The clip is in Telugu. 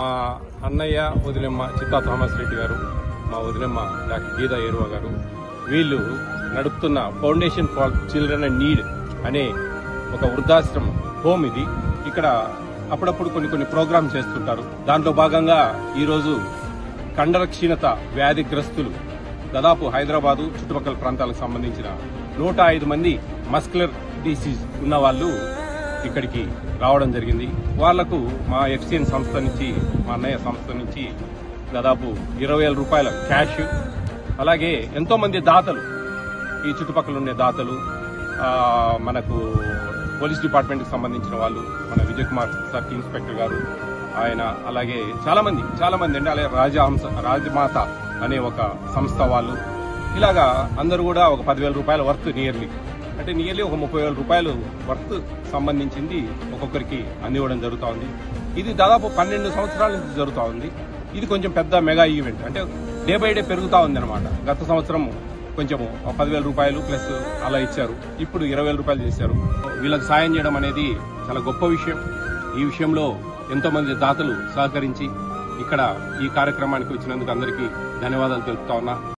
మా అన్నయ్య వదినమ్మ చిత్తా థామస్ రెడ్డి గారు, మా వదినమ్మ డాక్టర్ గీతా ఏరువా గారు, వీళ్ళు నడుపుతున్న foundation for children and need అనే ఒక వృద్ధాశ్రమం హోమ్ ఇది. ఇక్కడ అప్పుడప్పుడు కొన్ని ప్రోగ్రామ్స్ చేస్తుంటారు. దాంట్లో భాగంగా ఈరోజు కండర క్షీణత వ్యాధిగ్రస్తులు దాదాపు హైదరాబాదు చుట్టుపక్కల ప్రాంతాలకు సంబంధించిన 105 మంది మస్కులర్ డిసీజ్ ఉన్న వాళ్ళు ఇక్కడికి రావడం జరిగింది. వాళ్లకు మా ఎఫ్సిఎన్ సంస్థ నుంచి, మా అన్నయ్య సంస్థ నుంచి దాదాపు 20,000 రూపాయల క్యాష్, అలాగే ఎంతో మంది దాతలు, ఈ చుట్టుపక్కల ఉండే దాతలు, మనకు పోలీస్ డిపార్ట్మెంట్ కి సంబంధించిన వాళ్ళు, మన విజయ్ కుమార్ సర్కిల్ ఇన్స్పెక్టర్ గారు ఆయన, అలాగే చాలా మంది అండి, అలాగే రాజమాత అనే ఒక సంస్థ వాళ్ళు, ఇలాగా అందరూ కూడా ఒక 10,000 రూపాయల వర్త్ నియర్లీ ఒక 30,000 రూపాయలు వర్త్ సంబంధించింది ఒక్కొక్కరికి అందివ్వడం జరుగుతూ ఉంది. ఇది దాదాపు 12 సంవత్సరాల నుంచి జరుగుతూ ఉంది. ఇది కొంచెం పెద్ద మెగా ఈవెంట్, అంటే డే బై డే పెరుగుతూ ఉంది అనమాట. గత సంవత్సరం కొంచెం 10,000 రూపాయలు ప్లస్ అలా ఇచ్చారు, ఇప్పుడు 20,000 రూపాయలు చేశారు. వీళ్ళకి సాయం చేయడం అనేది చాలా గొప్ప విషయం. ఈ విషయంలో ఎంతో మంది దాతలు సహకరించి ఇక్కడ ఈ కార్యక్రమానికి వచ్చినందుకు అందరికీ ధన్యవాదాలు తెలుపుతా ఉన్నా.